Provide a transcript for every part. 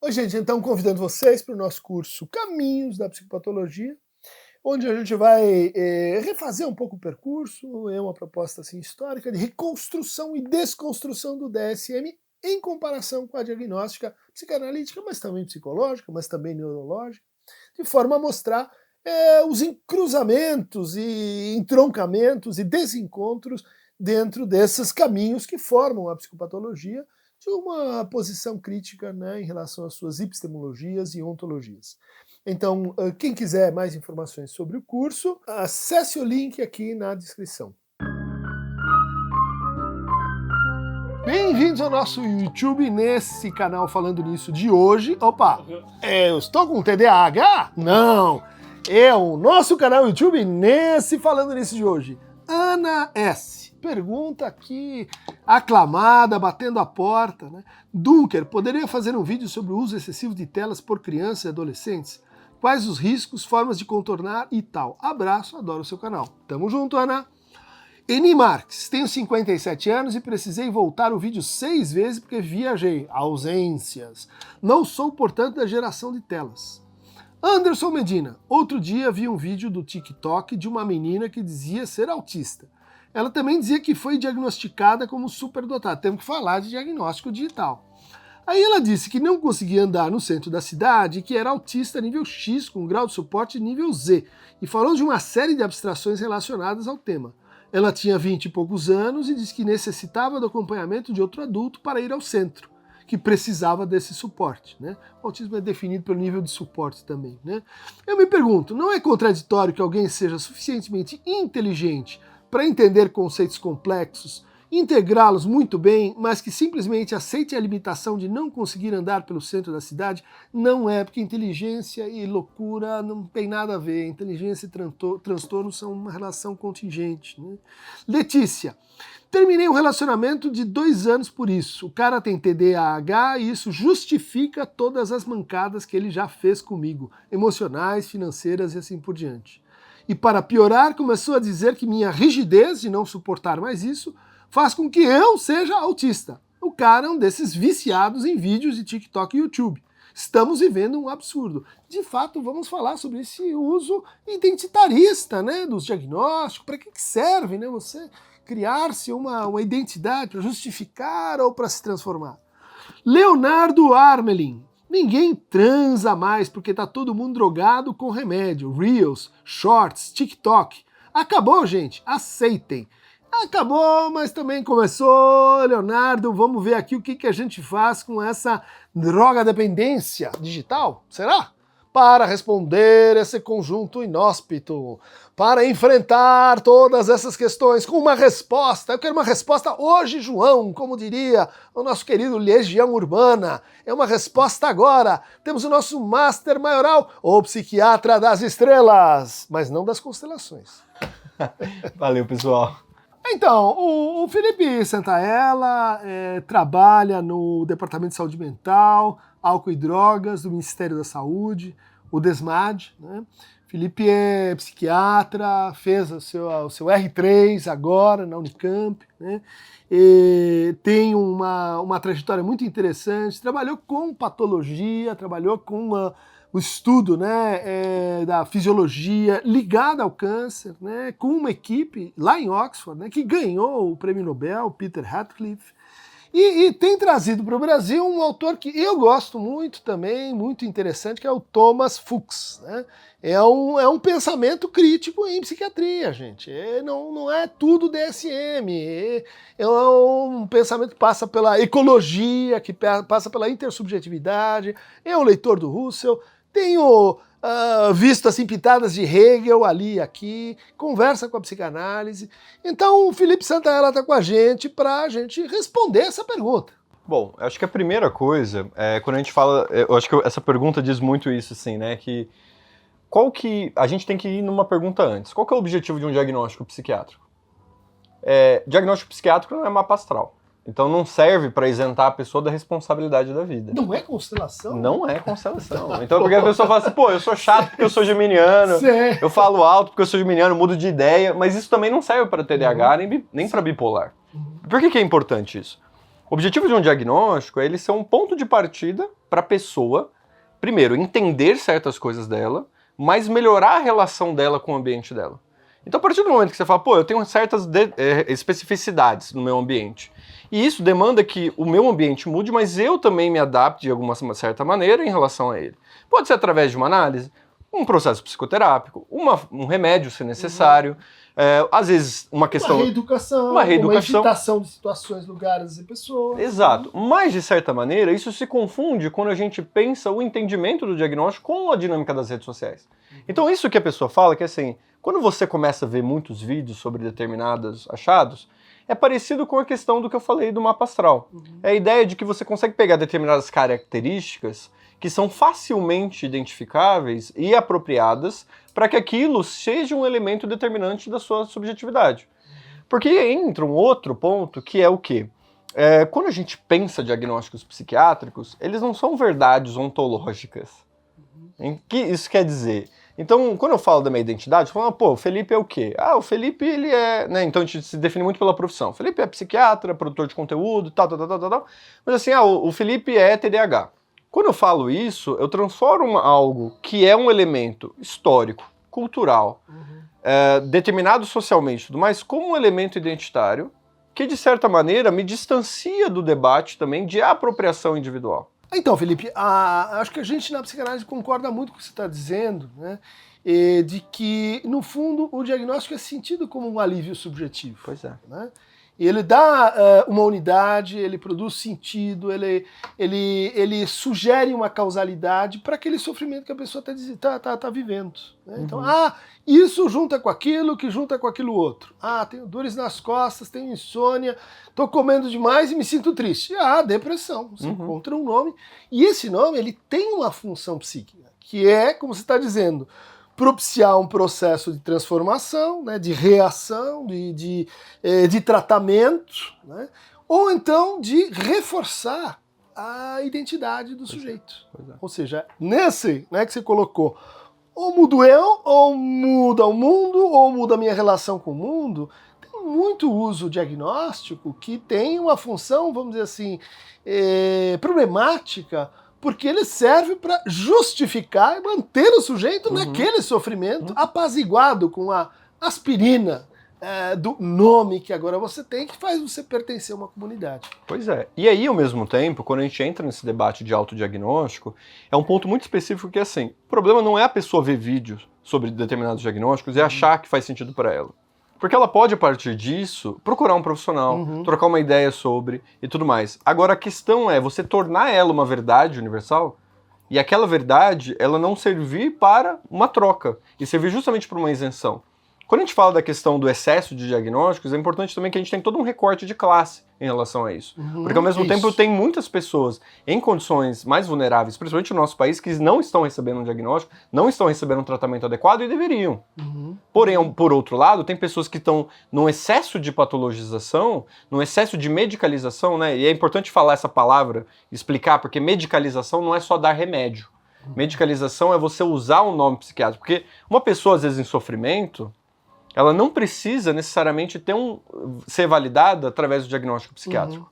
Oi, gente, então convidando vocês para o nosso curso Caminhos da Psicopatologia, onde a gente vai refazer um pouco o percurso, é uma proposta assim, histórica de reconstrução e desconstrução do DSM em comparação com a diagnóstica psicanalítica, mas também psicológica, mas também neurológica, de forma a mostrar os cruzamentos e entroncamentos e desencontros dentro desses caminhos que formam a psicopatologia, de uma posição crítica, né, em relação às suas epistemologias e ontologias. Então, quem quiser mais informações sobre o curso, acesse o link aqui na descrição. Bem-vindos ao nosso YouTube, nesse canal Falando Nisso de hoje. Opa, eu estou com TDAH? Não, é o nosso canal YouTube nesse Falando Nisso de hoje. Ana S. pergunta aqui, aclamada, batendo a porta, né? Dunker, poderia fazer um vídeo sobre o uso excessivo de telas por crianças e adolescentes? Quais os riscos, formas de contornar e tal? Abraço, adoro o seu canal. Tamo junto, Ana. Eni Marques, tenho 57 anos e precisei voltar o vídeo 6 vezes porque viajei. Ausências. Não sou, portanto, da geração de telas. Anderson Medina, outro dia vi um vídeo do TikTok de uma menina que dizia ser autista. Ela também dizia que foi diagnosticada como superdotada. Temos que falar de diagnóstico digital. Aí ela disse que não conseguia andar no centro da cidade e que era autista nível X com grau de suporte nível Z. E falou de uma série de abstrações relacionadas ao tema. Ela tinha 20 e poucos anos e disse que necessitava do acompanhamento de outro adulto para ir ao centro, que precisava desse suporte, né? O autismo é definido pelo nível de suporte também, né? Eu me pergunto, não é contraditório que alguém seja suficientemente inteligente para entender conceitos complexos, integrá-los muito bem, mas que simplesmente aceite a limitação de não conseguir andar pelo centro da cidade? Não é, porque inteligência e loucura não tem nada a ver. Inteligência e transtorno são uma relação contingente, né? Letícia, terminei um relacionamento de 2 anos por isso. O cara tem TDAH e isso justifica todas as mancadas que ele já fez comigo, emocionais, financeiras e assim por diante. E para piorar, começou a dizer que minha rigidez de não suportar mais isso faz com que eu seja autista. O cara é um desses viciados em vídeos de TikTok e YouTube. Estamos vivendo um absurdo. De fato, vamos falar sobre esse uso identitarista, né, dos diagnósticos. Para que serve, né, você criar-se uma identidade para justificar ou para se transformar? Leonardo Armelin. Ninguém transa mais porque tá todo mundo drogado com remédio, Reels, Shorts, TikTok. Acabou, gente, aceitem. Acabou, mas também começou, Leonardo. Vamos ver aqui o que a gente faz com essa droga dependência digital, será? Para responder esse conjunto inóspito, para enfrentar todas essas questões com uma resposta. Eu quero uma resposta hoje, João, como diria o nosso querido Legião Urbana. É uma resposta agora. Temos o nosso Master Maioral, o psiquiatra das estrelas, mas não das constelações. Valeu, pessoal. Então, o Felipe Santaella trabalha no Departamento de Saúde Mental, Álcool e Drogas do Ministério da Saúde, o DESMAD, né? Felipe é psiquiatra, fez o seu R3 agora na Unicamp, né? E tem uma trajetória muito interessante, trabalhou com patologia, trabalhou com o estudo, né, da fisiologia ligada ao câncer, né, com uma equipe lá em Oxford, né, que ganhou o prêmio Nobel, Peter Ratcliffe, e tem trazido para o Brasil um autor que eu gosto muito também, muito interessante, que é o Thomas Fuchs, né? É um pensamento crítico em psiquiatria, gente. Não é tudo DSM, é um pensamento que passa pela ecologia, que passa pela intersubjetividade, é um leitor do Russell. Tenho visto assim pitadas de Hegel ali e aqui, conversa com a psicanálise. Então o Felipe Santaella está com a gente para a gente responder essa pergunta. Bom, acho que a primeira coisa, quando a gente fala, eu acho que essa pergunta diz muito isso, assim, né, que a gente tem que ir numa pergunta antes. Qual que é o objetivo de um diagnóstico psiquiátrico? Diagnóstico psiquiátrico não é mapa astral. Então não serve para isentar a pessoa da responsabilidade da vida. Não é constelação? Não é constelação. Então porque a pessoa fala assim, pô, eu sou chato porque eu sou geminiano, certo. Eu falo alto porque eu sou geminiano, mudo de ideia, mas isso também não serve para TDAH nem para bipolar. Por que é importante isso? O objetivo de um diagnóstico é ele ser um ponto de partida para a pessoa, primeiro, entender certas coisas dela, mas melhorar a relação dela com o ambiente dela. Então, a partir do momento que você fala, pô, eu tenho certas especificidades no meu ambiente, e isso demanda que o meu ambiente mude, mas eu também me adapte de alguma certa maneira em relação a ele. Pode ser através de uma análise, um processo psicoterápico, um remédio, se necessário, às vezes uma questão... Uma evitação de situações, lugares e pessoas. Exato. Mas, de certa maneira, isso se confunde quando a gente pensa o entendimento do diagnóstico com a dinâmica das redes sociais. Então, isso que a pessoa fala, que assim, quando você começa a ver muitos vídeos sobre determinados achados, é parecido com a questão do que eu falei do mapa astral. É a ideia de que você consegue pegar determinadas características que são facilmente identificáveis e apropriadas para que aquilo seja um elemento determinante da sua subjetividade. Porque entra um outro ponto que é o quê? Quando a gente pensa diagnósticos psiquiátricos, eles não são verdades ontológicas. O que isso quer dizer? Então, quando eu falo da minha identidade, eu falo, pô, o Felipe é o quê? Ah, o Felipe, ele é... Né? Então, a gente se define muito pela profissão. O Felipe é psiquiatra, produtor de conteúdo, tal. Mas assim, o Felipe é TDAH. Quando eu falo isso, eu transformo algo que é um elemento histórico, cultural, determinado socialmente e tudo mais, como um elemento identitário que, de certa maneira, me distancia do debate também de apropriação individual. Então, Felipe, acho que a gente na psicanálise concorda muito com o que você está dizendo, né? De que, no fundo, o diagnóstico é sentido como um alívio subjetivo. Pois é. Né? Ele dá uma unidade, ele produz sentido, ele sugere uma causalidade para aquele sofrimento que a pessoa está vivendo. Né? Então, isso junta com aquilo, que junta com aquilo outro. Tenho dores nas costas, tenho insônia, estou comendo demais e me sinto triste. Depressão. Você encontra um nome. E esse nome ele tem uma função psíquica, que é, como você está dizendo, propiciar um processo de transformação, né, de reação, de tratamento, né, ou então de reforçar a identidade do sujeito. Ou seja, nesse, né, que você colocou, ou mudo eu, ou muda o mundo, ou muda a minha relação com o mundo, tem muito uso diagnóstico que tem uma função, vamos dizer assim, problemática, porque ele serve para justificar e manter o sujeito naquele sofrimento apaziguado com a aspirina do nome que agora você tem, que faz você pertencer a uma comunidade. Pois é. E aí, ao mesmo tempo, quando a gente entra nesse debate de autodiagnóstico, é um ponto muito específico que, assim, o problema não é a pessoa ver vídeos sobre determinados diagnósticos e achar que faz sentido para ela. Porque ela pode, a partir disso, procurar um profissional, trocar uma ideia sobre e tudo mais. Agora, a questão é você tornar ela uma verdade universal e aquela verdade, ela não servir para uma troca e servir justamente para uma isenção. Quando a gente fala da questão do excesso de diagnósticos, é importante também que a gente tenha todo um recorte de classe em relação a isso. Porque, ao mesmo tempo, tem muitas pessoas em condições mais vulneráveis, principalmente no nosso país, que não estão recebendo um diagnóstico, não estão recebendo um tratamento adequado e deveriam. Porém, por outro lado, tem pessoas que estão num excesso de patologização, num excesso de medicalização, né? E é importante falar essa palavra, explicar, porque medicalização não é só dar remédio. Medicalização é você usar um nome psiquiátrico. Porque uma pessoa, às vezes, em sofrimento, ela não precisa necessariamente ser validada através do diagnóstico psiquiátrico.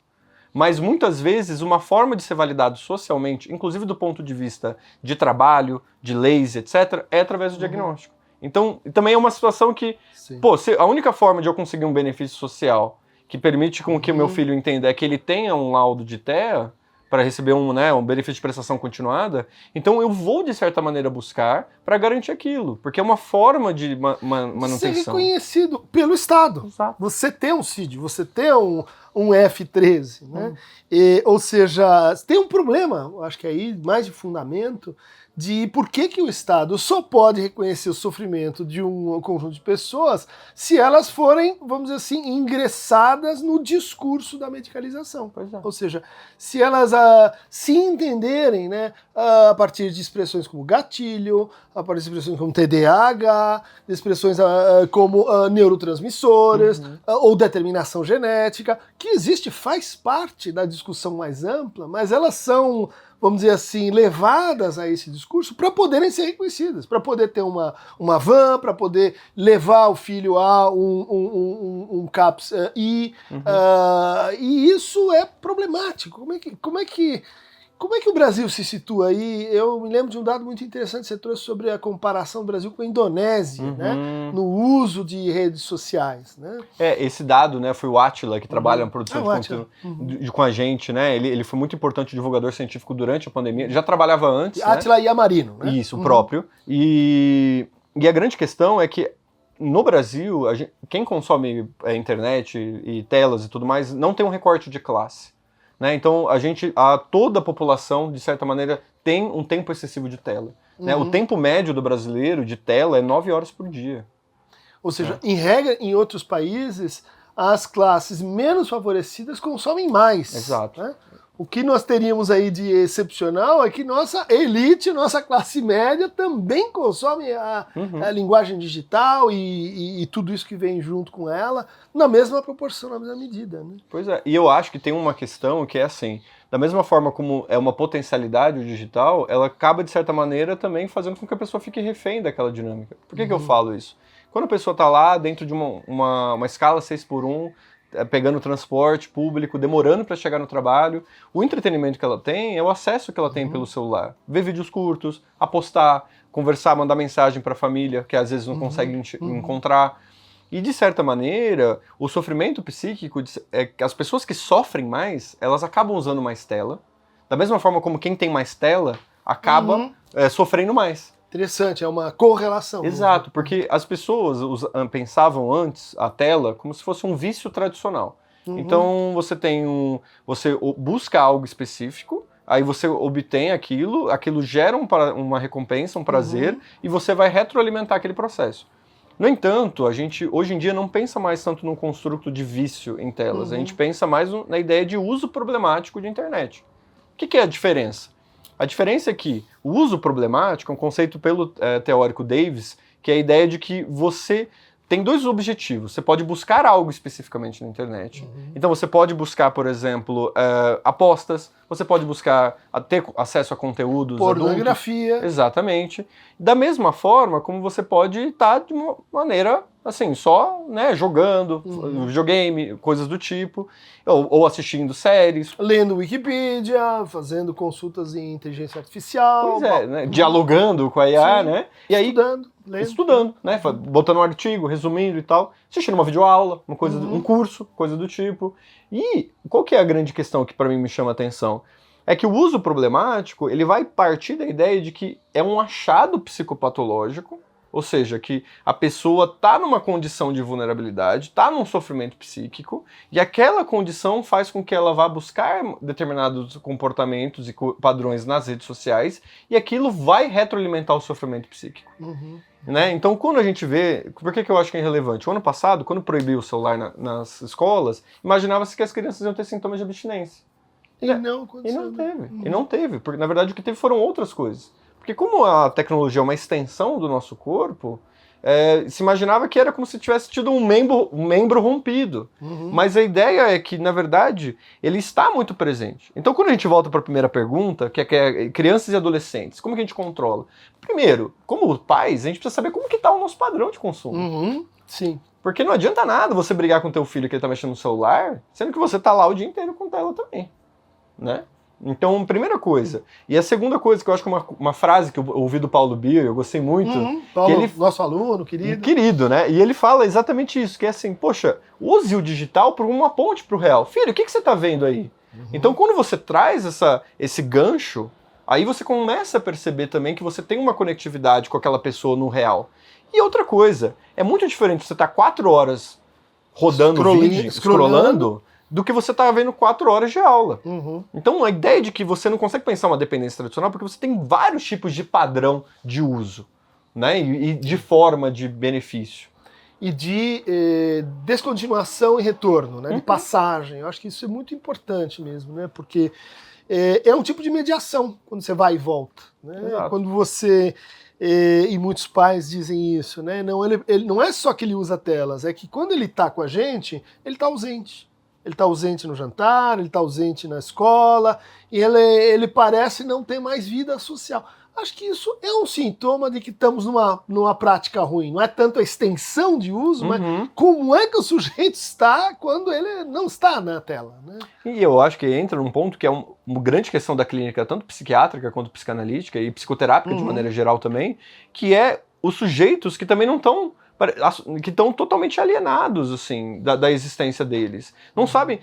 Mas muitas vezes uma forma de ser validado socialmente, inclusive do ponto de vista de trabalho, de leis, etc., é através do diagnóstico. Então, também é uma situação que, a única forma de eu conseguir um benefício social que permite com que o meu filho entenda é que ele tenha um laudo de TEA, para receber um benefício de prestação continuada, então eu vou, de certa maneira, buscar para garantir aquilo, porque é uma forma de manutenção. Ser reconhecido pelo Estado. Exato. Você ter um CID, você ter um F13, né? Ou seja, tem um problema, acho que aí mais de fundamento, de por que o Estado só pode reconhecer o sofrimento de um conjunto de pessoas se elas forem, vamos dizer assim, ingressadas no discurso da medicalização. Pois é. Ou seja, se elas se entenderem, né, a partir de expressões como gatilho, a partir de expressões como TDAH, de expressões como neurotransmissores, ou determinação genética, que existe, faz parte da discussão mais ampla, mas elas são, vamos dizer assim, levadas a esse discurso para poderem ser reconhecidas, para poder ter uma van, para poder levar o filho a um CAPS e isso é problemático. Como é que o Brasil se situa aí? Eu me lembro de um dado muito interessante que você trouxe sobre a comparação do Brasil com a Indonésia, né? No uso de redes sociais, né? Esse dado, né, foi o Átila, que trabalha na produção de conteúdo com a gente, né? Ele foi muito importante divulgador científico durante a pandemia. Ele já trabalhava antes, Átila Yamarino, né? Isso, o próprio. E a grande questão é que no Brasil, quem consome internet e telas e tudo mais, não tem um recorte de classe. Né? Então, toda a população, de certa maneira, tem um tempo excessivo de tela. Né? O tempo médio do brasileiro de tela é 9 horas por dia. Ou seja, em regra, em outros países, as classes menos favorecidas consomem mais. Exato. Né? O que nós teríamos aí de excepcional é que nossa elite, nossa classe média também consome a linguagem digital e tudo isso que vem junto com ela, na mesma proporção, na mesma medida. Né? Pois é, e eu acho que tem uma questão que é assim, da mesma forma como é uma potencialidade o digital, ela acaba, de certa maneira, também fazendo com que a pessoa fique refém daquela dinâmica. Por que eu falo isso? Quando a pessoa está lá dentro de uma escala 6x1, pegando transporte público, demorando para chegar no trabalho, o entretenimento que ela tem é o acesso que ela tem pelo celular. Ver vídeos curtos, apostar, conversar, mandar mensagem para a família, que às vezes não consegue encontrar. E, de certa maneira, o sofrimento psíquico, as pessoas que sofrem mais, elas acabam usando mais tela. Da mesma forma como quem tem mais tela acaba sofrendo mais. Interessante, é uma correlação. Exato, porque as pessoas pensavam antes a tela como se fosse um vício tradicional. Então você busca algo específico, aí você obtém aquilo gera uma recompensa, um prazer, e você vai retroalimentar aquele processo. No entanto, a gente hoje em dia não pensa mais tanto num construto de vício em telas, a gente pensa mais na ideia de uso problemático de internet. O que é a diferença? A diferença é que o uso problemático é um conceito pelo teórico Davis, que é a ideia de que você tem dois objetivos. Você pode buscar algo especificamente na internet. Então você pode buscar, por exemplo, apostas, você pode buscar ter acesso a conteúdos pornografia. Adultos. Exatamente. Da mesma forma como você pode estar de uma maneira assim, só jogando, videogame, coisas do tipo, ou assistindo séries. Lendo Wikipedia, fazendo consultas em inteligência artificial. Pois é, né? Dialogando com a IA, né? E aí, estudando, né? Botando um artigo, resumindo e tal, assistindo uma videoaula, uma coisa, um curso, coisa do tipo. E qual que é a grande questão que para mim me chama a atenção? É que o uso problemático, ele vai partir da ideia de que é um achado psicopatológico, ou seja, que a pessoa está numa condição de vulnerabilidade, está num sofrimento psíquico, e aquela condição faz com que ela vá buscar determinados comportamentos e padrões nas redes sociais, e aquilo vai retroalimentar o sofrimento psíquico. Né? Então, quando a gente vê... Por que eu acho que é irrelevante? O ano passado, quando proibiu o celular nas escolas, imaginava-se que as crianças iam ter sintomas de abstinência. E não aconteceu. E não teve. Porque, na verdade, o que teve foram outras coisas. Porque como a tecnologia é uma extensão do nosso corpo, se imaginava que era como se tivesse tido um membro rompido. Mas a ideia é que, na verdade, ele está muito presente. Então, quando a gente volta para a primeira pergunta, que é crianças e adolescentes, como que a gente controla? Primeiro, como pais, a gente precisa saber como que está o nosso padrão de consumo. Sim. Porque não adianta nada você brigar com teu filho que ele está mexendo no celular, sendo que você está lá o dia inteiro com tela também. Né? Então, primeira coisa. E a segunda coisa, que eu acho que é uma frase que eu ouvi do Paulo Bill, eu gostei muito. Paulo, nosso aluno, querido. Querido, né? E ele fala exatamente isso, que é assim, poxa, use o digital por uma ponte pro real. Filho, o que você tá vendo aí? Então, quando você traz esse gancho, aí você começa a perceber também que você tem uma conectividade com aquela pessoa no real. E outra coisa, é muito diferente você estar 4 horas rodando vídeo, scrollando, do que você tá vendo 4 horas de aula. Então a ideia de que você não consegue pensar uma dependência tradicional porque você tem vários tipos de padrão de uso, né? E de forma de benefício. E de descontinuação e retorno, né? De passagem. Eu acho que isso é muito importante mesmo, né? Porque é um tipo de mediação quando você vai e volta. Né? Quando você... e muitos pais dizem isso, né? Não, ele não é só que ele usa telas, é que quando ele está com a gente, ele está ausente. Ele está ausente no jantar, ele está ausente na escola, e ele parece não ter mais vida social. Acho que isso é um sintoma de que estamos numa prática ruim. Não é tanto a extensão de uso, mas como é que o sujeito está quando ele não está na tela, né? E eu acho que entra num ponto que é uma grande questão da clínica, tanto psiquiátrica quanto psicanalítica e psicoterápica de maneira geral também, que é os sujeitos que também não estão, que estão totalmente alienados, assim, da existência deles. Não sabem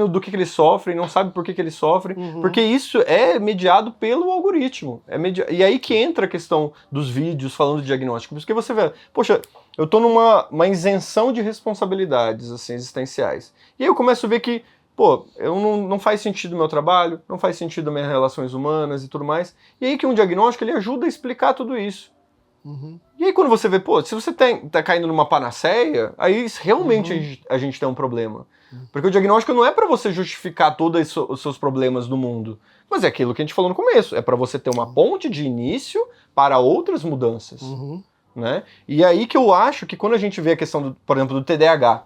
do que eles sofrem, não sabem por que eles sofrem, porque isso é mediado pelo algoritmo. E aí que entra a questão dos vídeos falando de diagnóstico, porque você vê, poxa, eu tô numa isenção de responsabilidades, assim, existenciais. E aí eu começo a ver que, pô, não faz sentido o meu trabalho, não faz sentido as minhas relações humanas e tudo mais. E aí que um diagnóstico, ele ajuda a explicar tudo isso. E aí quando você vê, pô, se você tá caindo numa panaceia, aí realmente a gente tem um problema. Porque o diagnóstico não é para você justificar todos os seus problemas do mundo, mas é aquilo que a gente falou no começo, é para você ter uma ponte de início para outras mudanças. Né? E aí que eu acho que quando a gente vê a questão, por exemplo, do TDAH,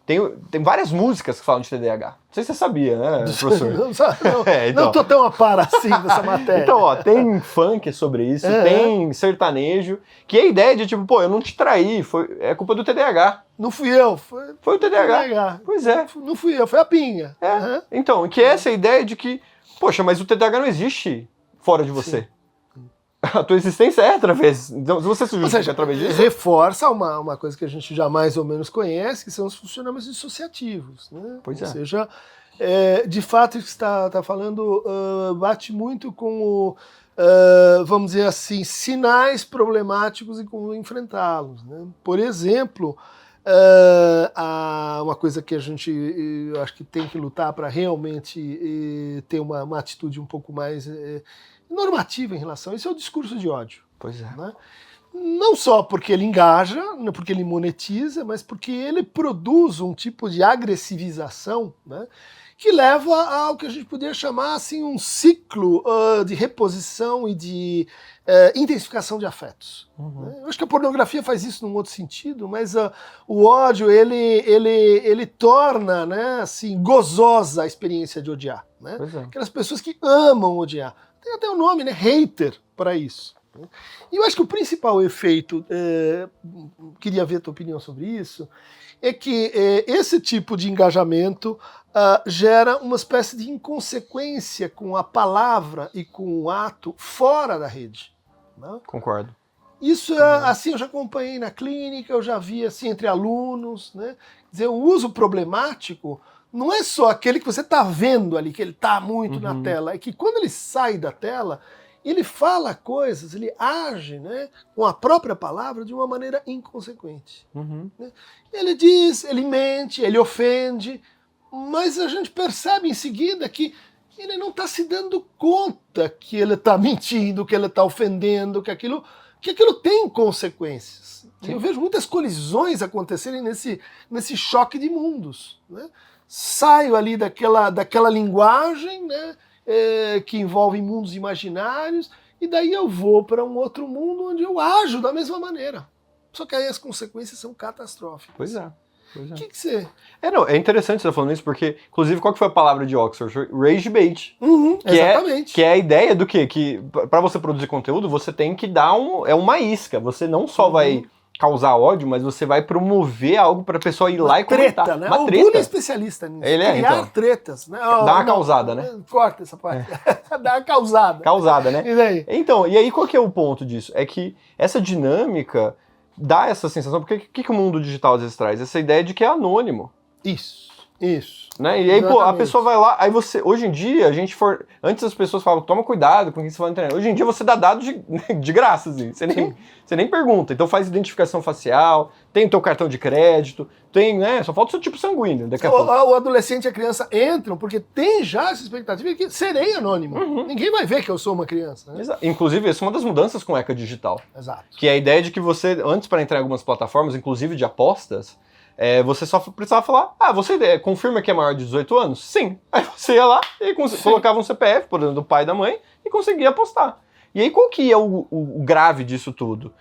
tem várias músicas que falam de TDAH. Não sei se você sabia, né, professor? Não tô tão a par assim dessa matéria. Então, ó, tem funk sobre isso, tem sertanejo, que é a ideia de tipo, pô, eu não te traí, é culpa do TDAH. Não fui eu, foi o TDAH. Pois é. Não fui eu, foi a pinga. Então, que é essa ideia de que, poxa, mas o TDAH não existe fora de você. Sim. A tua existência é através. Então, se você se justifica através disso. Reforça uma coisa que a gente já mais ou menos conhece, que são os funcionamentos dissociativos. Né? Pois é. Ou seja, de fato, o que você está falando bate muito com vamos dizer assim, sinais problemáticos e como enfrentá-los. Né? Por exemplo, uma coisa que a gente eu acho que tem que lutar para realmente ter uma atitude um pouco mais normativa em relação a isso é o discurso de ódio. Pois é. Né? Não só porque ele engaja, porque ele monetiza, mas porque ele produz um tipo de agressivização, né, que leva ao que a gente poderia chamar assim, um ciclo de reposição e de intensificação de afetos. Né? Eu acho que a pornografia faz isso num outro sentido, mas o ódio ele torna, né, assim, gozosa a experiência de odiar. Né? Aquelas pessoas que amam odiar. Tem até o nome, né? Hater, para isso. E eu acho que o principal efeito, queria ver a tua opinião sobre isso, é que esse tipo de engajamento gera uma espécie de inconsequência com a palavra e com o ato fora da rede. Né? Concordo. Isso, assim, eu já acompanhei na clínica, eu já vi assim, entre alunos, né? Quer dizer, o uso problemático não é só aquele que você está vendo ali, que ele está muito na tela, é que quando ele sai da tela, ele fala coisas, ele age, né, com a própria palavra de uma maneira inconsequente. Né? Ele diz, ele mente, ele ofende, mas a gente percebe em seguida que ele não está se dando conta que ele está mentindo, que ele está ofendendo, que aquilo tem consequências. Eu vejo muitas colisões acontecerem nesse choque de mundos. Né? Saio ali daquela linguagem, né, que envolve mundos imaginários, e daí eu vou para um outro mundo onde eu ajo da mesma maneira. Só que aí as consequências são catastróficas. Pois é. O que você... É interessante você estar falando isso, porque, inclusive, qual que foi a palavra de Oxford? Rage bait. Exatamente. Que é a ideia do quê? Que para você produzir conteúdo, você tem que dar uma isca. Você não só vai causar ódio, mas você vai promover algo para a pessoa ir lá e comentar. Treta, né? Uma o treta. Bully é especialista nisso. Ele criar tretas. Né? Dá uma causada, né? Corta essa parte. Dá uma causada. Causada, né? E daí? Então, e aí qual que é o ponto disso? É que essa dinâmica dá essa sensação, porque o que o mundo digital às vezes traz? Essa ideia de que é anônimo. Isso. Né? E aí, pô, a pessoa vai lá, aí você, hoje em dia, antes as pessoas falavam, toma cuidado com o que você fala na internet. Hoje em dia você dá dados de graça, assim, você nem pergunta. Então faz identificação facial, tem o teu cartão de crédito, tem, né, só falta o seu tipo sanguíneo. Daqui a pouco. O adolescente e a criança entram, porque tem já essa expectativa de que serei anônimo. Ninguém vai ver que eu sou uma criança. Né? Inclusive, essa é uma das mudanças com o ECA Digital. Exato. Que é a ideia de que você, antes para entrar em algumas plataformas, inclusive de apostas, você só precisava falar, você confirma que é maior de 18 anos? Sim. Aí você ia lá e colocava um CPF, por exemplo, do pai e da mãe, e conseguia apostar. E aí qual que é o grave disso tudo?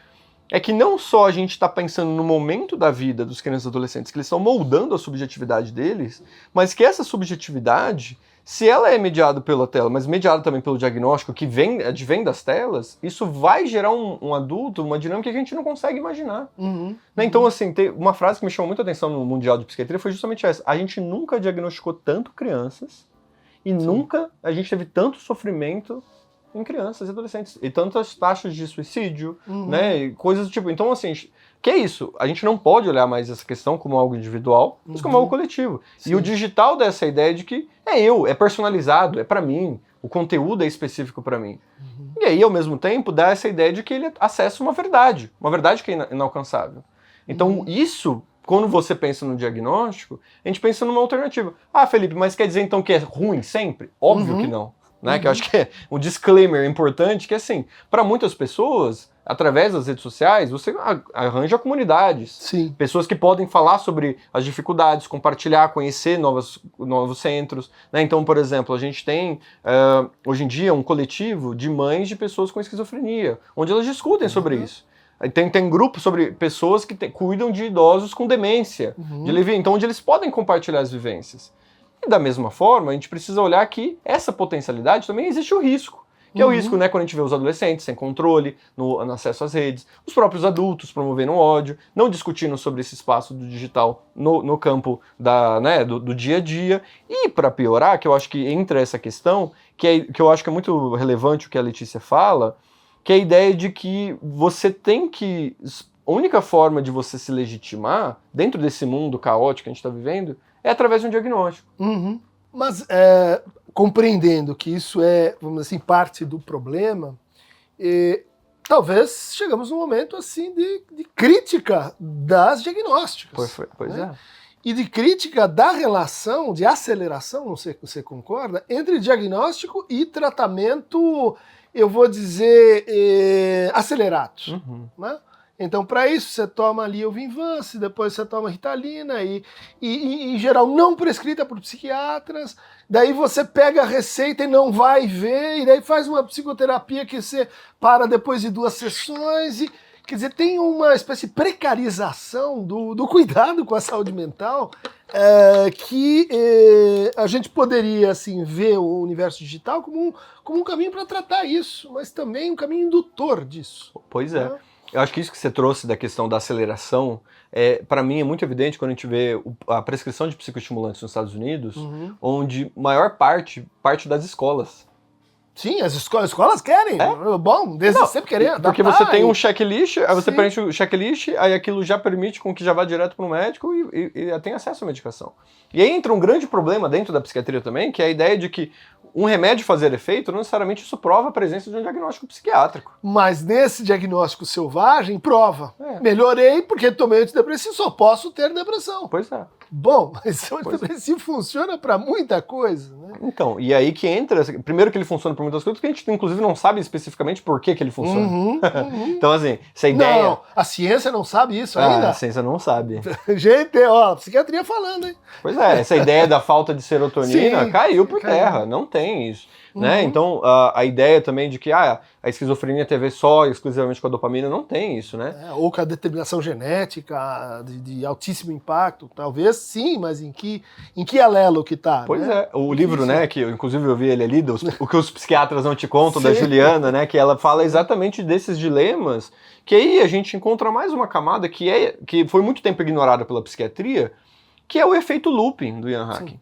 é que não só a gente está pensando no momento da vida dos crianças e adolescentes, que eles estão moldando a subjetividade deles, mas que essa subjetividade, se ela é mediada pela tela, mas mediada também pelo diagnóstico que advém das telas, isso vai gerar um adulto, uma dinâmica que a gente não consegue imaginar. Né? Então, assim, tem uma frase que me chamou muita atenção no Mundial de Psiquiatria foi justamente essa. A gente nunca diagnosticou tanto crianças e nunca a gente teve tanto sofrimento em crianças e adolescentes. E tantas taxas de suicídio, né? E coisas do tipo. Então, assim, que é isso? A gente não pode olhar mais essa questão como algo individual, mas como algo coletivo. Sim. E o digital dá essa ideia de que é personalizado, é pra mim, o conteúdo é específico pra mim. E aí, ao mesmo tempo, dá essa ideia de que ele acessa uma verdade que é inalcançável. Então, isso, quando você pensa no diagnóstico, a gente pensa numa alternativa. Ah, Felipe, mas quer dizer então que é ruim sempre? Óbvio que não. Né? Que eu acho que é um disclaimer importante, que assim, para muitas pessoas, através das redes sociais, você arranja comunidades. Sim. Pessoas que podem falar sobre as dificuldades, compartilhar, conhecer novos centros. Né? Então, por exemplo, a gente tem, hoje em dia, um coletivo de mães de pessoas com esquizofrenia, onde elas discutem sobre isso. Tem grupos sobre pessoas que cuidam de idosos com demência, então onde eles podem compartilhar as vivências. E da mesma forma, a gente precisa olhar que essa potencialidade também existe o risco. Que é o risco, né, quando a gente vê os adolescentes sem controle no acesso às redes, os próprios adultos promovendo ódio, não discutindo sobre esse espaço do digital no campo do dia a dia. E para piorar, que eu acho que entra essa questão, que eu acho que é muito relevante o que a Letícia fala, que é a ideia de que você tem que... A única forma de você se legitimar, dentro desse mundo caótico que a gente está vivendo, é através de um diagnóstico. Mas compreendendo que isso é, vamos dizer assim, parte do problema, talvez chegamos num momento assim de crítica das diagnósticas. Pois é. E de crítica da relação, de aceleração, não sei se você concorda, entre diagnóstico e tratamento, eu vou dizer, acelerados. Né? Então, para isso, você toma ali o Vinvance, depois você toma Ritalina, e em geral não prescrita por psiquiatras, daí você pega a receita e não vai ver, e daí faz uma psicoterapia que você para depois de 2 sessões, e quer dizer, tem uma espécie de precarização do cuidado com a saúde mental, que a gente poderia assim, ver o universo digital como um caminho para tratar isso, mas também um caminho indutor disso. Pois é. Eu acho que isso que você trouxe da questão da aceleração, para mim é muito evidente quando a gente vê a prescrição de psicoestimulantes nos Estados Unidos, onde maior parte das escolas. Sim, as escolas querem. Bom, desde sempre querem. Porque você tem um checklist, aí você preenche o checklist, aí aquilo já permite com que já vá direto para o médico e tem acesso à medicação. E aí entra um grande problema dentro da psiquiatria também, que é a ideia de que um remédio fazer efeito, não necessariamente isso prova a presença de um diagnóstico psiquiátrico. Mas nesse diagnóstico selvagem, prova. Melhorei porque tomei antidepressivo, só posso ter depressão. Pois é. Bom, mas o antidepressivo funciona para muita coisa, né? Então, e aí que entra, primeiro que ele funciona para muitas coisas, que a gente inclusive não sabe especificamente por que ele funciona. Então, assim, essa ideia... Não, a ciência não sabe isso ainda. A ciência não sabe. Gente, psiquiatria falando, hein? Pois é, essa ideia da falta de serotonina caiu por terra, não tem isso. Né? Então, a ideia também de que a esquizofrenia tem a ver só exclusivamente com a dopamina, não tem isso, né? Ou com a determinação genética de altíssimo impacto, talvez sim, mas em que alelo que tá? Pois né? O livro, né, que inclusive eu vi ele ali, o que os psiquiatras não te contam, da Juliana, né, que ela fala exatamente desses dilemas, que aí a gente encontra mais uma camada que foi muito tempo ignorada pela psiquiatria, que é o efeito looping do Ian Hacking.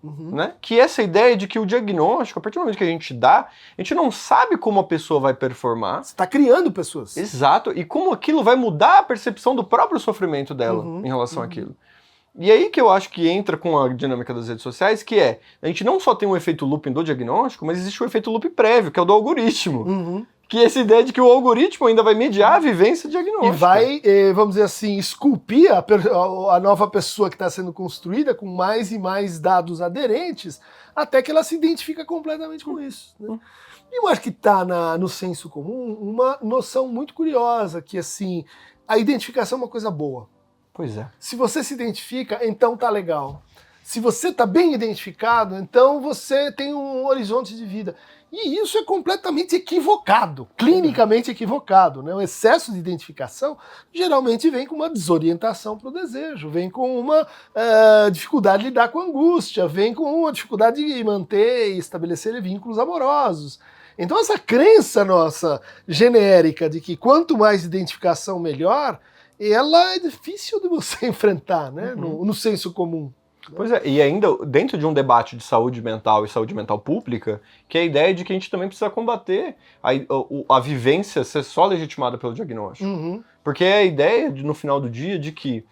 Né? Que é essa ideia de que o diagnóstico, a partir do momento que a gente dá, a gente não sabe como a pessoa vai performar. Você está criando pessoas. Exato, e como aquilo vai mudar a percepção do próprio sofrimento dela em relação àquilo. E aí que eu acho que entra com a dinâmica das redes sociais, que a gente não só tem um efeito looping do diagnóstico, mas existe um efeito looping prévio, que é o do algoritmo. Que é essa ideia de que o algoritmo ainda vai mediar a vivência diagnóstica. E vai, vamos dizer assim, esculpir a nova pessoa que está sendo construída com mais e mais dados aderentes, até que ela se identifica completamente com isso. Né? E eu acho que está no senso comum uma noção muito curiosa, que assim, a identificação é uma coisa boa. Pois é. Se você se identifica, então tá legal. Se você está bem identificado, então você tem um horizonte de vida. E isso é completamente equivocado, clinicamente equivocado, né? O excesso de identificação geralmente vem com uma desorientação para o desejo, vem com uma dificuldade de lidar com a angústia, vem com uma dificuldade de manter e estabelecer vínculos amorosos. Então essa crença nossa genérica de que quanto mais identificação melhor, ela é difícil de você enfrentar, né? No senso comum. Pois é, e ainda dentro de um debate de saúde mental e saúde mental pública, que é a ideia de que a gente também precisa combater a vivência ser só legitimada pelo diagnóstico. Porque é a ideia, no final do dia, de que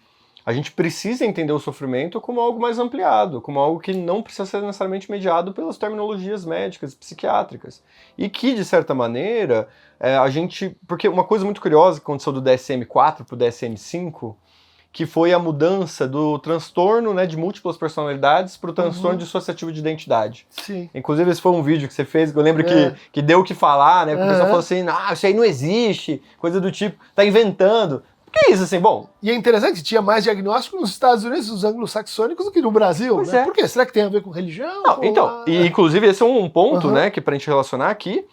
a gente precisa entender o sofrimento como algo mais ampliado, como algo que não precisa ser necessariamente mediado pelas terminologias médicas e psiquiátricas. E que, de certa maneira, a gente... Porque uma coisa muito curiosa que aconteceu do DSM-4 para o DSM-5, que foi a mudança do transtorno, né, de múltiplas personalidades para o transtorno dissociativo de identidade. Sim. Inclusive, esse foi um vídeo que você fez, que eu lembro que deu o que falar, né? Porque o pessoal falou assim, isso aí não existe, coisa do tipo, tá inventando. Que é isso, assim, bom... E é interessante, tinha mais diagnóstico nos Estados Unidos, os anglo-saxônicos, do que no Brasil, pois né? é. Por quê? Será que tem a ver com religião? Não, então, e inclusive esse é um ponto, né, que pra gente relacionar aqui,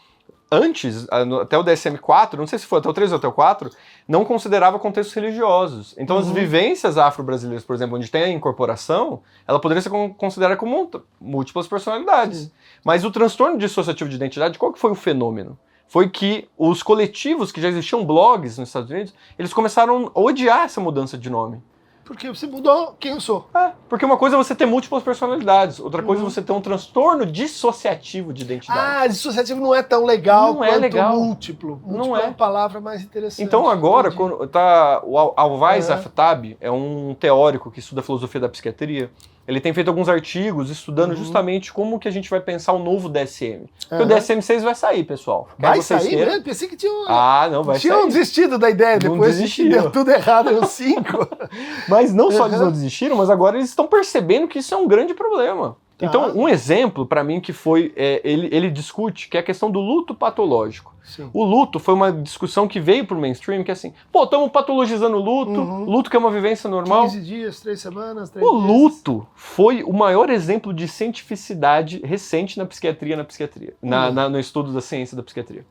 antes, até o DSM-4, não sei se foi até o 3 ou até o 4, não considerava contextos religiosos. Então as vivências afro-brasileiras, por exemplo, onde tem a incorporação, ela poderia ser considerada como múltiplas personalidades. Sim. Mas o transtorno dissociativo de identidade, qual que foi o fenômeno? Foi que os coletivos, que já existiam blogs nos Estados Unidos, eles começaram a odiar essa mudança de nome. Porque você mudou quem eu sou. Porque uma coisa é você ter múltiplas personalidades, outra coisa é você ter um transtorno dissociativo de identidade. Dissociativo não é tão legal quanto múltiplo. Não é uma palavra mais interessante. Então agora, quando o Alvais Aftab é um teórico que estuda a filosofia da psiquiatria, ele tem feito alguns artigos estudando justamente como que a gente vai pensar o novo DSM. Porque o DSM-6 vai sair, pessoal. Vai sair mesmo? Pensei que tinha não vai sair. Tinham desistido da ideia, depois que deu tudo errado no 5. Mas não só eles não desistiram, mas agora eles estão percebendo que isso é um grande problema. Então, um exemplo, para mim, que foi... ele discute que é a questão do luto patológico. Sim. O luto foi uma discussão que veio pro mainstream, que é assim, estamos patologizando o luto, luto que é uma vivência normal. 15 dias, 3 semanas, 3 dias. O luto foi o maior exemplo de cientificidade recente na psiquiatria, no estudo da ciência da psiquiatria.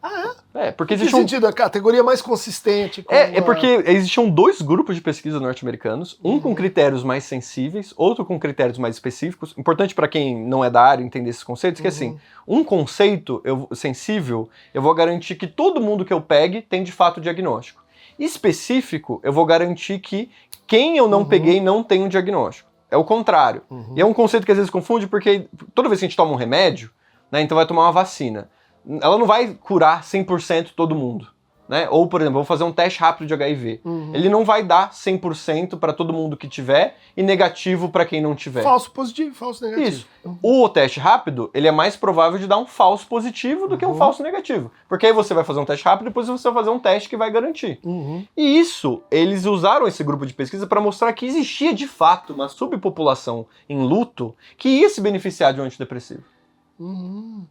Porque existe sentido? A categoria mais consistente. Porque existiam 2 grupos de pesquisa norte-americanos, um com critérios mais sensíveis, outro com critérios mais específicos. Importante para quem não é da área entender esses conceitos, que é assim, um conceito sensível, eu vou garantir que todo mundo que eu pegue tem de fato diagnóstico. Específico, eu vou garantir que quem eu não peguei não tem um diagnóstico. É o contrário. E é um conceito que às vezes confunde, porque toda vez que a gente toma um remédio, né, então vai tomar uma vacina, ela não vai curar 100% todo mundo. Né? Ou, por exemplo, vou fazer um teste rápido de HIV. Ele não vai dar 100% para todo mundo que tiver e negativo para quem não tiver. Falso positivo, falso negativo. Isso. O teste rápido, ele é mais provável de dar um falso positivo do que um falso negativo. Porque aí você vai fazer um teste rápido e depois você vai fazer um teste que vai garantir. E isso, eles usaram esse grupo de pesquisa para mostrar que existia, de fato, uma subpopulação em luto que ia se beneficiar de um antidepressivo.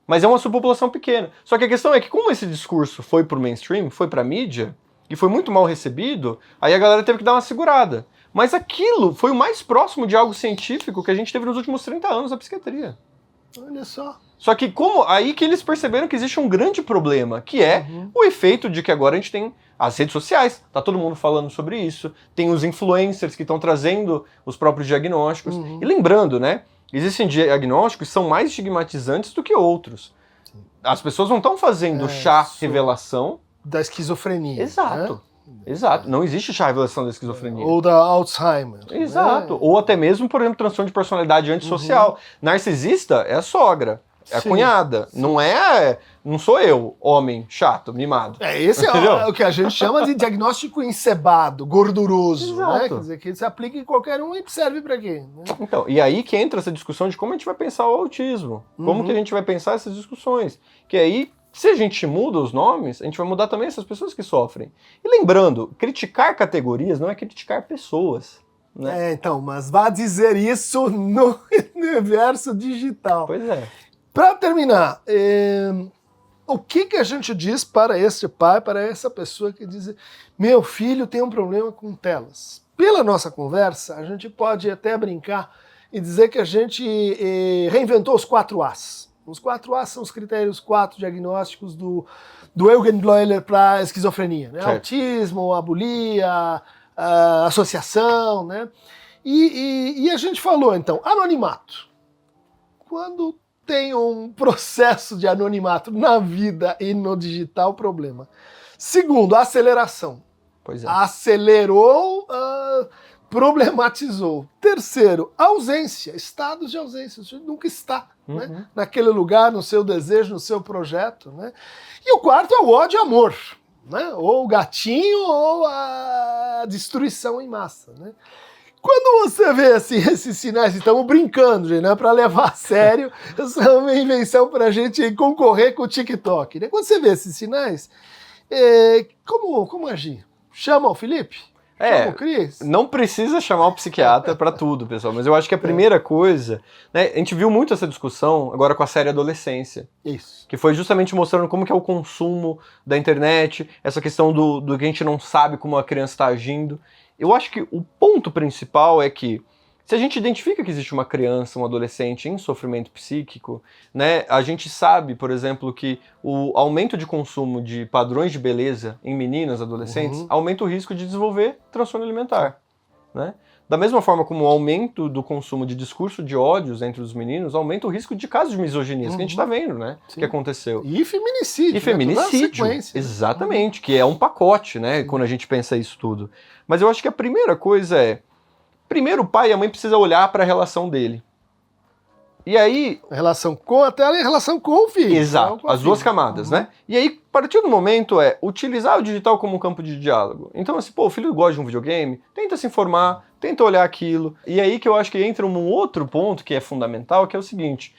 Mas é uma subpopulação pequena. Só que a questão é que como esse discurso foi pro mainstream, foi pra mídia, e foi muito mal recebido, aí a galera teve que dar uma segurada. Mas aquilo foi o mais próximo de algo científico que a gente teve nos últimos 30 anos da psiquiatria. Olha só. Só que aí que eles perceberam que existe um grande problema, que é o efeito de que agora a gente tem as redes sociais, tá todo mundo falando sobre isso, tem os influencers que estão trazendo os próprios diagnósticos. E lembrando, né, existem diagnósticos que são mais estigmatizantes do que outros. As pessoas não estão fazendo chá revelação da esquizofrenia. Exato. Né? Exato. Não existe chá revelação da esquizofrenia. Ou da Alzheimer. Exato. Ou até mesmo, por exemplo, transtorno de personalidade antissocial. Narcisista é a sogra. É a cunhada. Não sou eu, homem, chato, mimado. Esse é o que a gente chama de diagnóstico encebado, gorduroso. Né? Quer dizer, que se aplica em qualquer um e serve pra quê? Né? Então, e aí que entra essa discussão de como a gente vai pensar o autismo. Como que a gente vai pensar essas discussões. Que aí, se a gente muda os nomes, a gente vai mudar também essas pessoas que sofrem. E lembrando, criticar categorias não é criticar pessoas. Né? Então, mas vá dizer isso no universo digital. Pois é. Para terminar, o que a gente diz para esse pai, para essa pessoa que diz: meu filho tem um problema com telas? Pela nossa conversa, a gente pode até brincar e dizer que a gente reinventou os 4 As. Os 4A são os critérios 4 diagnósticos do Eugen Bleuler para esquizofrenia, né? Autismo, abulia, associação, né? E a gente falou, então, anonimato. Quando tem um processo de anonimato na vida e no digital, problema. Segundo, aceleração. Pois é. Acelerou, problematizou. Terceiro, ausência, estados de ausência. Você nunca está, né? Naquele lugar, no seu desejo, no seu projeto, né? E o quarto é o ódio e amor, né? Ou o gatinho ou a destruição em massa, né? Quando você vê assim, esses sinais, estamos brincando, gente, né? Para levar a sério, essa é uma invenção para a gente concorrer com o TikTok, né? Quando você vê esses sinais, como agir? Chama o Felipe? Chama o Cris? Não precisa chamar o psiquiatra para tudo, pessoal, mas eu acho que a primeira coisa, né, a gente viu muito essa discussão agora com a série Adolescência. Isso. Que foi justamente mostrando como que é o consumo da internet, essa questão do que a gente não sabe como a criança está agindo. Eu acho que o ponto principal é que, se a gente identifica que existe uma criança, um adolescente em sofrimento psíquico, né, a gente sabe, por exemplo, que o aumento de consumo de padrões de beleza em meninas, adolescentes, aumenta o risco de desenvolver transtorno alimentar, né? Da mesma forma como o aumento do consumo de discurso de ódios entre os meninos aumenta o risco de casos de misoginia, que a gente está vendo, né? Que aconteceu. E feminicídio. E feminicídio, né? Exatamente, que é um pacote, né? Quando a gente pensa isso tudo. Mas eu acho que a primeira coisa é, primeiro o pai e a mãe precisam olhar para a relação dele. E aí... A relação com a tela e a relação com o filho. Exato, as duas camadas, né? E aí, a partir do momento utilizar o digital como um campo de diálogo. Então, assim, o filho gosta de um videogame, tenta se informar, tenta olhar aquilo. E aí que eu acho que entra um outro ponto que é fundamental, que é o seguinte,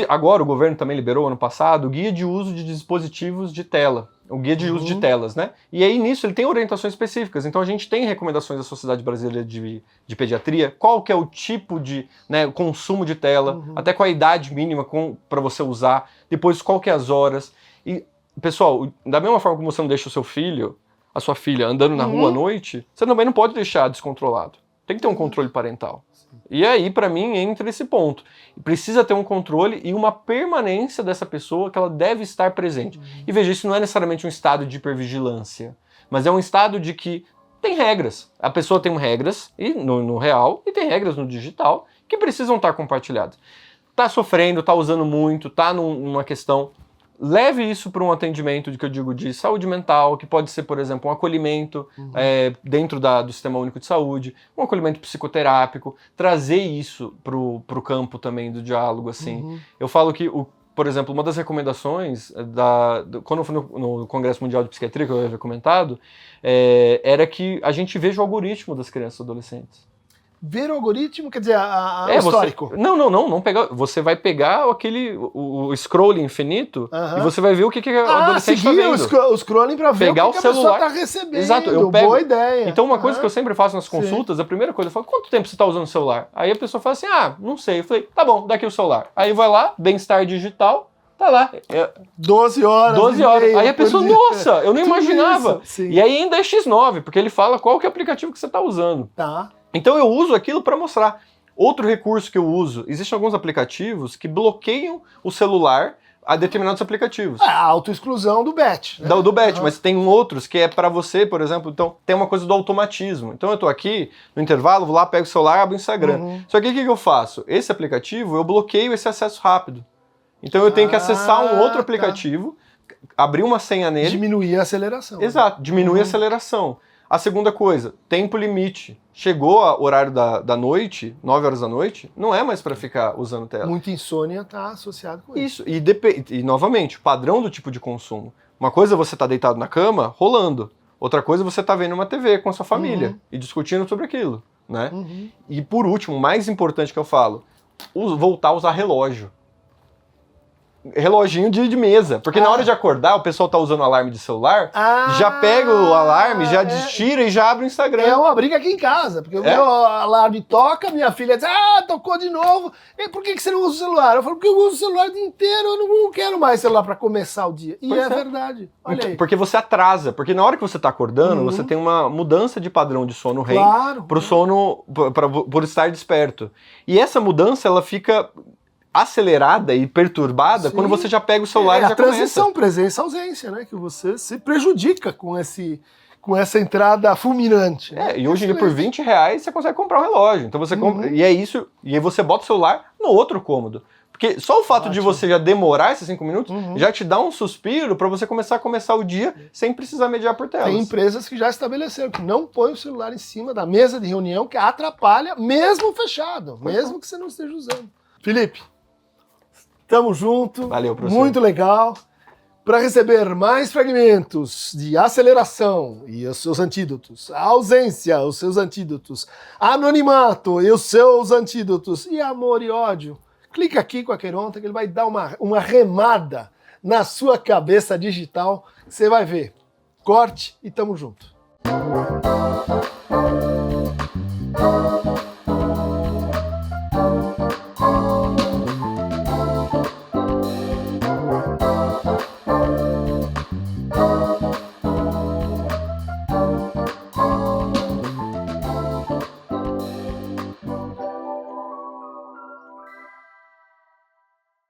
agora o governo também liberou, ano passado, o guia de uso de dispositivos de tela. O guia de uso de telas, né? E aí, nisso, ele tem orientações específicas. Então, a gente tem recomendações da Sociedade Brasileira de Pediatria, qual que é o tipo de consumo de tela, até qual a idade mínima para você usar, depois qual que é as horas. E, pessoal, da mesma forma como você não deixa o seu filho, a sua filha, andando na rua à noite, você também não pode deixar descontrolado. Tem que ter um controle parental. E aí, para mim, entra esse ponto. Precisa ter um controle e uma permanência dessa pessoa que ela deve estar presente. E veja, isso não é necessariamente um estado de hipervigilância, mas é um estado de que tem regras. A pessoa tem regras no real e tem regras no digital que precisam estar compartilhadas. Tá sofrendo, tá usando muito, tá numa questão... Leve isso para um atendimento de saúde mental, que pode ser, por exemplo, um acolhimento dentro do Sistema Único de Saúde, um acolhimento psicoterápico, trazer isso pro campo também do diálogo, assim. Eu falo que, por exemplo, uma das recomendações, quando eu fui no Congresso Mundial de Psiquiatria, que eu havia comentado, era que a gente veja o algoritmo das crianças e adolescentes. Ver o algoritmo, quer dizer, o histórico. Não pegar. Você vai pegar o scrolling infinito e você vai ver o que a adolescente está vendo. O scrolling para ver pegar o que a pessoa está recebendo. Exato, eu pego. Boa ideia. Então, uma coisa que eu sempre faço nas consultas, a primeira coisa, eu falo, quanto tempo você está usando o celular? Aí a pessoa fala assim, não sei. Eu falei, tá bom, dá aqui o celular. Aí vai lá, bem-estar digital, tá lá. 12 horas. 12 horas. Aí a pessoa, nossa, eu não imaginava. E aí ainda é X9, porque ele fala qual que é o aplicativo que você está usando. Tá. Então eu uso aquilo para mostrar. Outro recurso que eu uso, existem alguns aplicativos que bloqueiam o celular a determinados aplicativos. A autoexclusão do BET. Né? Do BET, mas tem outros que é para você, por exemplo, então tem uma coisa do automatismo. Então eu tô aqui, no intervalo, vou lá, pego o celular, abro o Instagram. Só que o que eu faço? Esse aplicativo, eu bloqueio esse acesso rápido. Então eu tenho que acessar um outro aplicativo, abrir uma senha nele. Diminuir a aceleração. Exato, diminuir a aceleração. A segunda coisa, tempo limite. Chegou o horário da noite, 9 horas da noite, não é mais para ficar usando tela. Muita insônia está associado com isso. E novamente, o padrão do tipo de consumo. Uma coisa é você estar deitado na cama, rolando. Outra coisa é você estar vendo uma TV com a sua família e discutindo sobre aquilo, né? E por último, o mais importante que eu falo, voltar a usar relógio. Reloginho de mesa, porque na hora de acordar o pessoal tá usando o alarme de celular, já pega o alarme, já tira e já abre o Instagram. É uma briga aqui em casa, porque o meu alarme toca, minha filha diz, tocou de novo, e por que você não usa o celular? Eu falo, porque eu uso o celular o dia inteiro, eu não quero mais celular para começar o dia. E é verdade, olha aí. Porque você atrasa, porque na hora que você tá acordando, você tem uma mudança de padrão de sono REM pro sono, por estar desperto. E essa mudança, ela fica acelerada e perturbada Sim. quando você já pega o celular e já a transição começa. presença-ausência, né? Que você se prejudica com essa entrada fulminante. Né? E hoje em dia por R$20 você consegue comprar um relógio. Então você compra, e é isso, e aí você bota o celular no outro cômodo. Porque só o fato de você já demorar esses 5 minutos já te dá um suspiro para você começar o dia sem precisar mediar por telas. Tem empresas que já estabeleceram que não põe o celular em cima da mesa de reunião, que atrapalha, mesmo fechado, mesmo que você não esteja usando. Felipe, tamo junto. Valeu, professor. Muito legal. Para receber mais fragmentos de aceleração e os seus antídotos, a ausência, os seus antídotos, anonimato e os seus antídotos, e amor e ódio, clica aqui com a Queronta que ele vai dar uma remada na sua cabeça digital. Você vai ver. Corte e tamo junto.